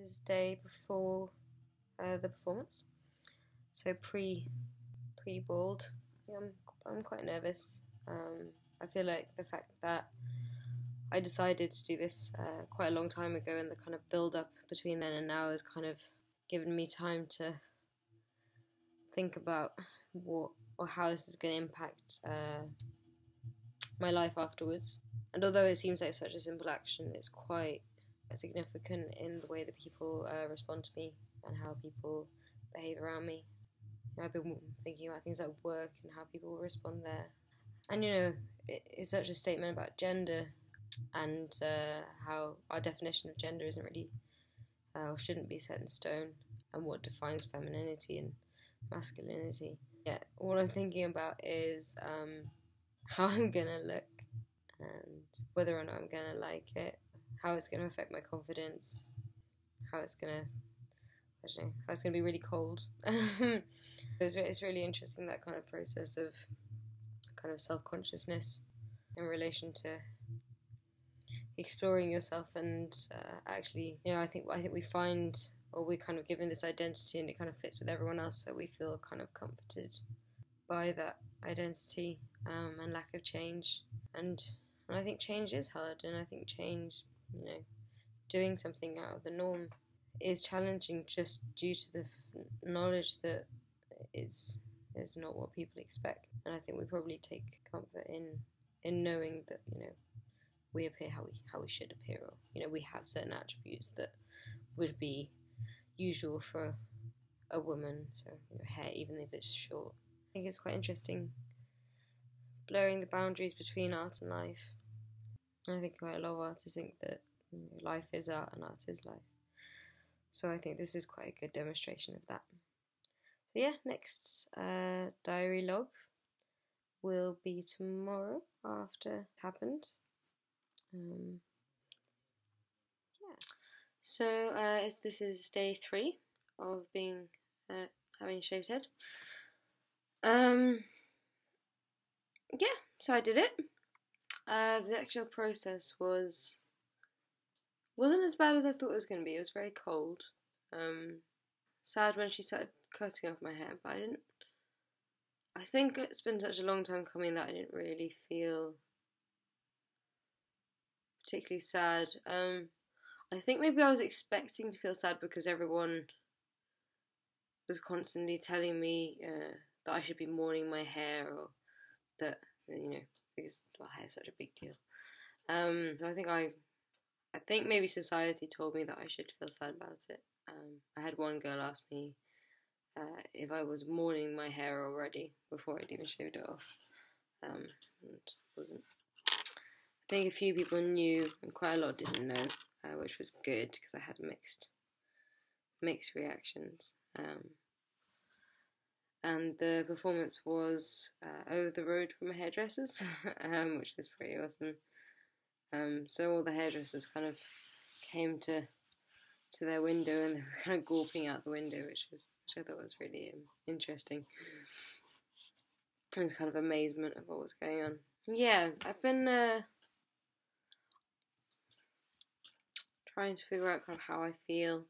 is day before the performance, so pre-bald. I'm quite nervous. I feel like the fact that I decided to do this quite a long time ago, and the kind of build up between then and now has kind of given me time to think about what or how this is going to impact my life afterwards. And although it seems like such a simple action, it's quite significant in the way that people respond to me and how people behave around me. I've been thinking about things like work and how people will respond there. And it's such a statement about gender and how our definition of gender isn't really or shouldn't be set in stone, and what defines femininity and masculinity. Yeah, all I'm thinking about is how I'm gonna look and whether or not I'm gonna like it, how it's gonna affect my confidence, how it's gonna be really cold. It's really interesting, that kind of process of kind of self-consciousness in relation to exploring yourself, and actually, I think we find, or we're kind of given this identity, and it kind of fits with everyone else, so we feel kind of comforted by that identity and lack of change. And I think change is hard, and I think change, doing something out of the norm is challenging, just due to the knowledge that it's not what people expect. And I think we probably take comfort in knowing that we appear how we should appear, or we have certain attributes that would be usual for a woman. So hair, even if it's short. I think it's quite interesting, blurring the boundaries between art and life. And I think quite a lot of artists think that life is art and art is life. So I think this is quite a good demonstration of that. So yeah, next diary log will be tomorrow after it's happened. Yeah. So this is day 3 of being having a shaved head. Yeah, so I did it. The actual process wasn't as bad as I thought it was going to be. It was very cold. Sad when she started cutting off my hair, but I think it's been such a long time coming that I didn't really feel particularly sad. I think maybe I was expecting to feel sad because everyone was constantly telling me that I should be mourning my hair, or that because hair is such a big deal. So I think maybe society told me that I should feel sad about it. I had one girl ask me if I was mourning my hair already before I'd even shaved it off, and wasn't. I think a few people knew, and quite a lot didn't know, which was good because I had mixed reactions. And the performance was over the road from a hairdresser's, which was pretty awesome. So all the hairdressers kind of came to their window, and they were kind of gawping out the window, which I thought was really interesting. And kind of amazement of what was going on. Yeah, I've been trying to figure out kind of how I feel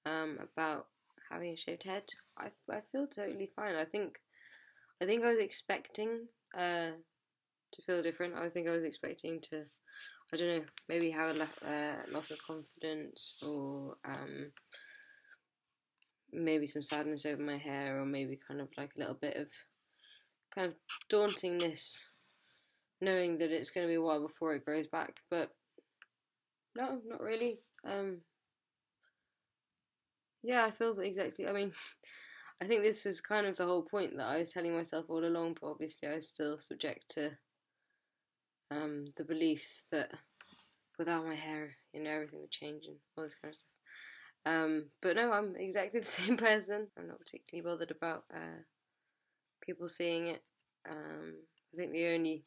about having a shaved head. I feel totally fine. I think I was expecting to feel different. I think I was expecting to, I don't know, maybe have a loss of confidence, or maybe some sadness over my hair, or maybe kind of like a little bit of kind of dauntingness, knowing that it's going to be a while before it grows back. But no, not really. Yeah, I feel exactly. I mean, I think this was kind of the whole point that I was telling myself all along, but obviously I was still subject to the beliefs that without my hair, everything would change and all this kind of stuff. But no, I'm exactly the same person. I'm not particularly bothered about people seeing it. I think the only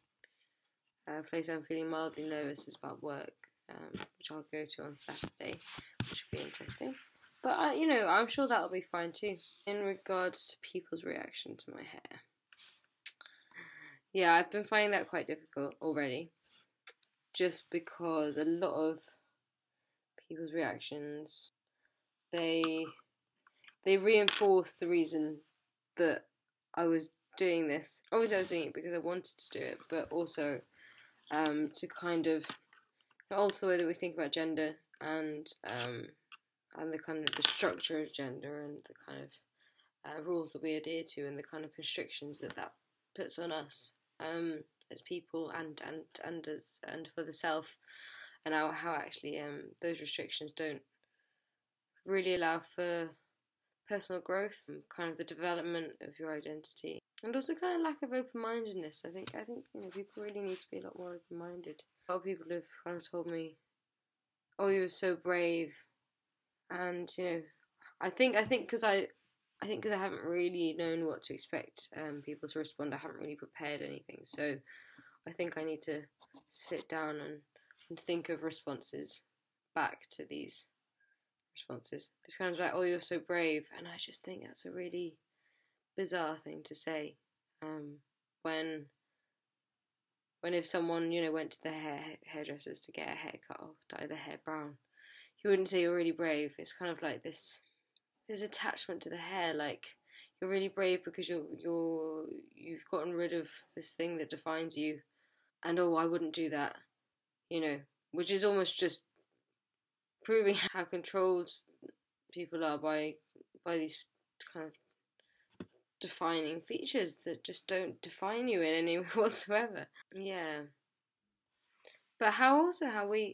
place I'm feeling mildly nervous is about work, which I'll go to on Saturday, which will be interesting. But I'm sure that'll be fine too. In regards to people's reaction to my hair, yeah, I've been finding that quite difficult already, just because a lot of people's reactions they reinforced the reason that I was doing this. Obviously, I was doing it because I wanted to do it, but also to kind of alter the way that we think about gender and the kind of the structure of gender and the kind of rules that we adhere to and the kind of constrictions that puts on us as people and for the self, and how actually those restrictions don't really allow for personal growth, kind of the development of your identity, and also kind of lack of open-mindedness. I think people really need to be a lot more open-minded. A lot of people have kind of told me, "Oh, you were so brave," and I think because I haven't really known what to expect people to respond. I haven't really prepared anything, so I think I need to sit down and think of responses back to these responses. It's kind of like, "Oh, you're so brave," and I just think that's a really bizarre thing to say. When if someone went to the hairdressers to get a haircut or dye their hair brown, you wouldn't say you're really brave. It's kind of like this attachment to the hair, like you're really brave because you've gotten rid of this thing that defines you, and I wouldn't do that, which is almost just proving how controlled people are by these kind of defining features that just don't define you in any way whatsoever. Yeah, but how we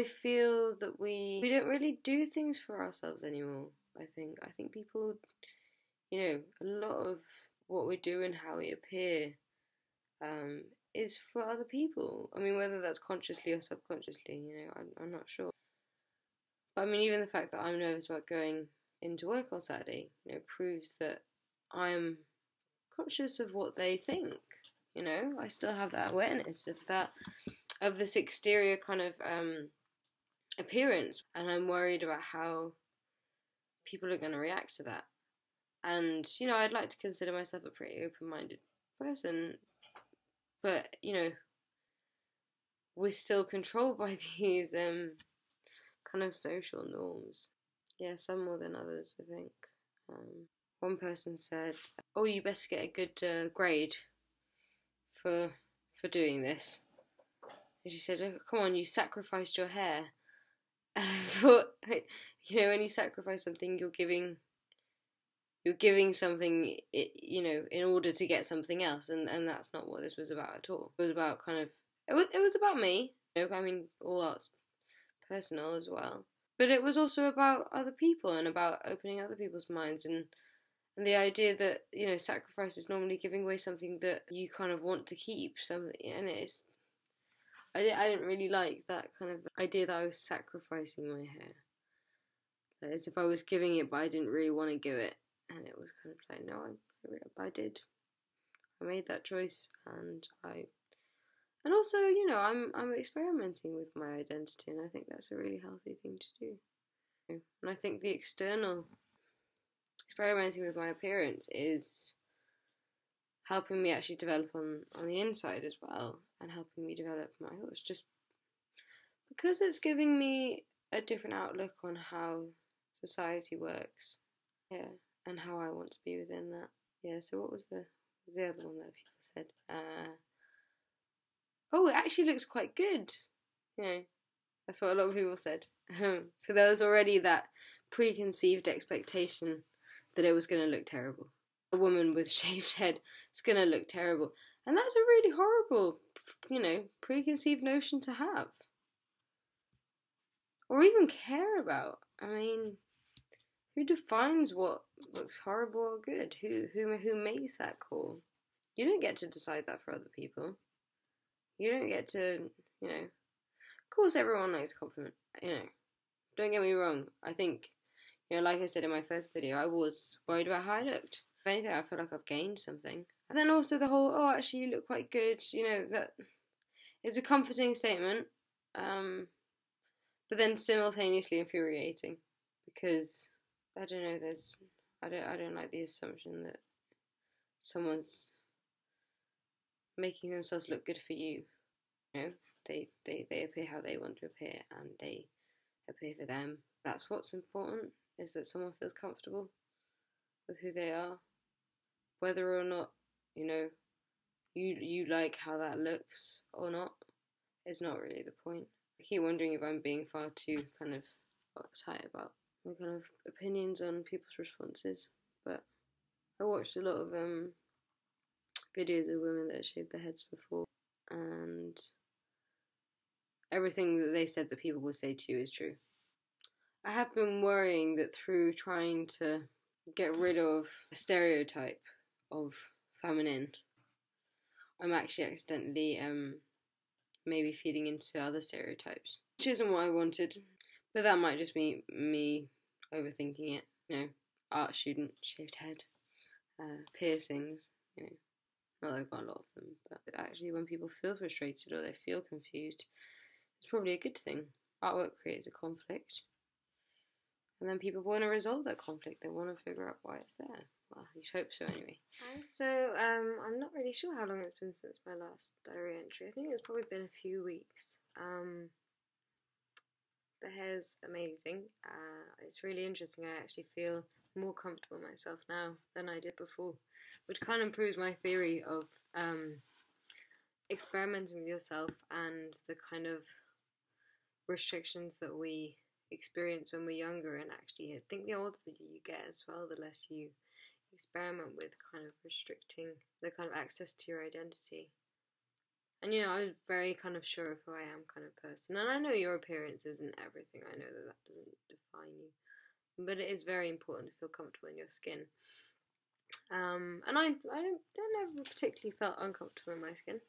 feel that we don't really do things for ourselves anymore. I think people, a lot of what we do and how we appear is for other people. I mean, whether that's consciously or subconsciously, I'm not sure. But I mean, even the fact that I'm nervous about going into work on Saturday, proves that I'm conscious of what they think. I still have that awareness of this exterior kind of appearance, and I'm worried about how people are going to react to that. And I'd like to consider myself a pretty open-minded person, but we're still controlled by these kind of social norms. Yeah, some more than others, I think. One person said, "Oh, you better get a good grade for doing this." And she said, "Oh, come on, you sacrificed your hair." And I thought, when you sacrifice something, you're giving something, in order to get something else, and that's not what this was about at all. It was about it was about me. I mean, all art's personal as well, but it was also about other people and about opening other people's minds, and the idea that sacrifice is normally giving away something that you kind of want to keep. Something, and I didn't really like that kind of idea that I was sacrificing my hair, as if I was giving it, but I didn't really want to give it. And it was kind of like, no, I did. I made that choice, and also, I'm experimenting with my identity, and I think that's a really healthy thing to do. And I think the external experimenting with my appearance is helping me actually develop on the inside as well, and helping me develop my thoughts, just because it's giving me a different outlook on how society works. Yeah. And how I want to be within that. Yeah, so what was the other one that people said? Oh, it actually looks quite good. That's what a lot of people said. So there was already that preconceived expectation that it was going to look terrible. A woman with shaved head is going to look terrible. And that's a really horrible, preconceived notion to have. Or even care about. I mean, who defines what looks horrible or good? Who makes that call? You don't get to decide that for other people. You don't get to, Of course, everyone likes a compliment. Don't get me wrong. I think, like I said in my first video, I was worried about how I looked. If anything, I feel like I've gained something. And then also the whole, "Oh, actually, you look quite good." That is a comforting statement, but then simultaneously infuriating, because I don't know. I don't like the assumption that someone's making themselves look good for you. They appear how they want to appear, and they appear for them. That's what's important, is that someone feels comfortable with who they are. Whether or not, you like how that looks or not is not really the point. I keep wondering if I'm being far too kind of uptight about my kind of opinions on people's responses. But I watched a lot of videos of women that shaved their heads before, and everything that they said that people would say to you is true. I have been worrying that through trying to get rid of a stereotype of feminine, I'm actually accidentally maybe feeding into other stereotypes, which isn't what I wanted. But that might just be me overthinking it. Art student, shaved head, piercings. Not that I've got a lot of them, but actually, when people feel frustrated or they feel confused, it's probably a good thing. Artwork creates a conflict, and then people want to resolve that conflict. They want to figure out why it's there. Well, you hope so, anyway. So, I'm not really sure how long it's been since my last diary entry. I think it's probably been a few weeks. The hair's amazing. It's really interesting. I actually feel more comfortable myself now than I did before, which kind of proves my theory of experimenting with yourself and the kind of restrictions that we experience when we're younger. And actually, I think the older that you get as well, the less you experiment with kind of restricting the kind of access to your identity. And I was very kind of sure of who I am kind of person. And I know your appearance isn't everything. I know that doesn't define you. But it is very important to feel comfortable in your skin. And I never particularly felt uncomfortable in my skin.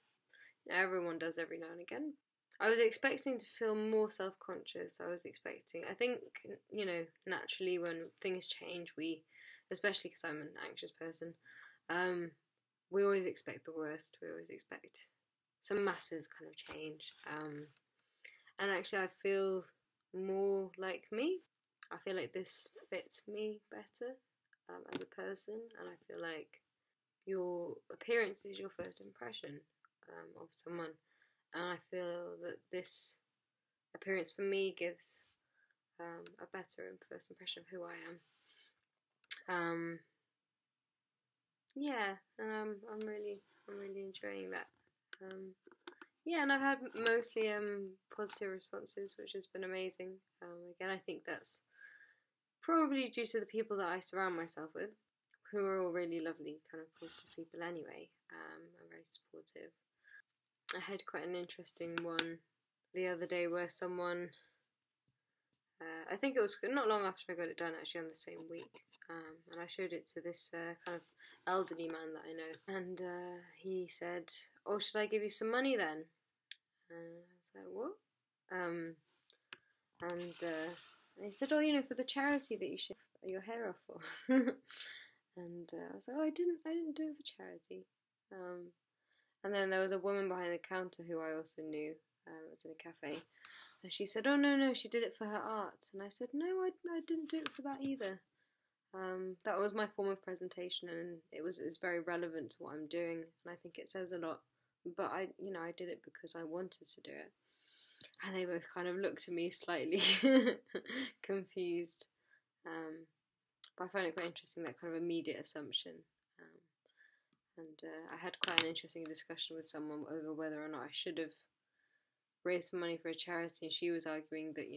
Everyone does every now and again. I was expecting to feel more self-conscious. I think, naturally when things change, especially because I'm an anxious person, we always expect the worst. We always expect some massive kind of change. And actually I feel more like me. I feel like this fits me better as a person, and I feel like your appearance is your first impression of someone, and I feel that this appearance for me gives a better first impression of who I am. Yeah, and I'm really enjoying that. Yeah, and I've had mostly positive responses, which has been amazing. Again, I think that's probably due to the people that I surround myself with, who are all really lovely, kind of positive people anyway, and very supportive. I had quite an interesting one the other day where someone, I think it was not long after I got it done, actually on the same week, and I showed it to this kind of elderly man that I know, and he said, "Oh, should I give you some money then?" And I was like, "What?" And he said, "Oh, for the charity that you shave your hair off for." And I was like, "Oh, I didn't do it for charity." And then there was a woman behind the counter who I also knew. It was in a cafe, and she said, "Oh, no, she did it for her art." And I said, "No, I didn't do it for that either. That was my form of presentation, and it's very relevant to what I'm doing, and I think it says a lot. But I did it because I wanted to do it." And they both kind of looked at me slightly confused. But I found it quite interesting, that kind of immediate assumption. And I had quite an interesting discussion with someone over whether or not I should have raised some money for a charity, and she was arguing that,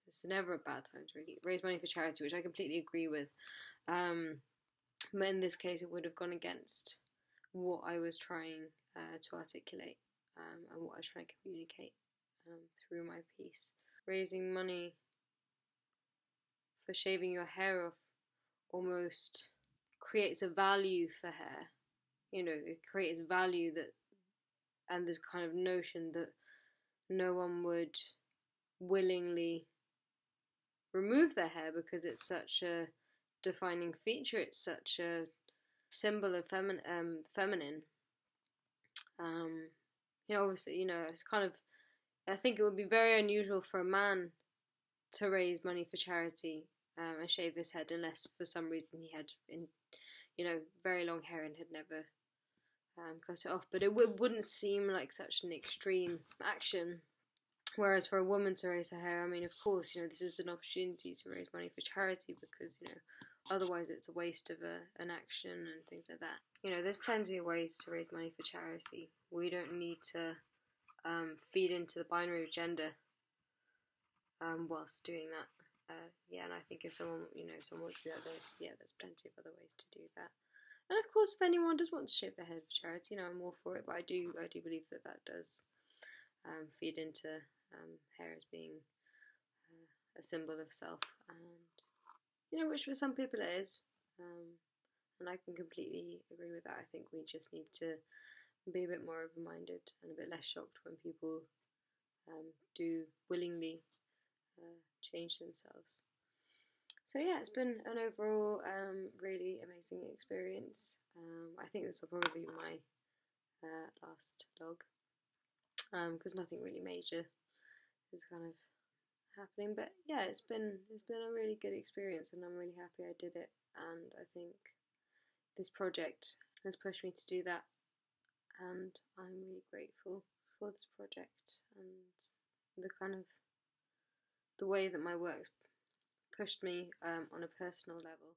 it's never a bad time to really raise money for charity, which I completely agree with. But in this case, it would have gone against what I was trying to articulate and what I was trying to communicate through my piece. Raising money for shaving your hair off almost creates a value for hair. It creates value and this kind of notion that no one would willingly remove their hair because it's such a defining feature. It's such a symbol of feminine. Obviously, it's kind of. I think it would be very unusual for a man to raise money for charity and shave his head, unless for some reason he had, very long hair and had never cut it off. But it wouldn't seem like such an extreme action Whereas for a woman to raise her hair, I mean, of course, this is an opportunity to raise money for charity because, otherwise it's a waste of an action and things like that. There's plenty of ways to raise money for charity. We don't need to feed into the binary of gender whilst doing that. And I think if someone wants to do that, there's plenty of other ways to do that. And of course, if anyone does want to shave their head for charity, I'm all for it. But I do believe that does feed into hair as being a symbol of self, and which for some people it is, and I can completely agree with that. I think we just need to be a bit more open-minded and a bit less shocked when people do willingly change themselves. So yeah, it's been an overall really amazing experience. I think this will probably be my last vlog, because nothing really major is kind of happening. But yeah, it's been a really good experience, and I'm really happy I did it. And I think this project has pushed me to do that, and I'm really grateful for this project and the way that my work pushed me on a personal level.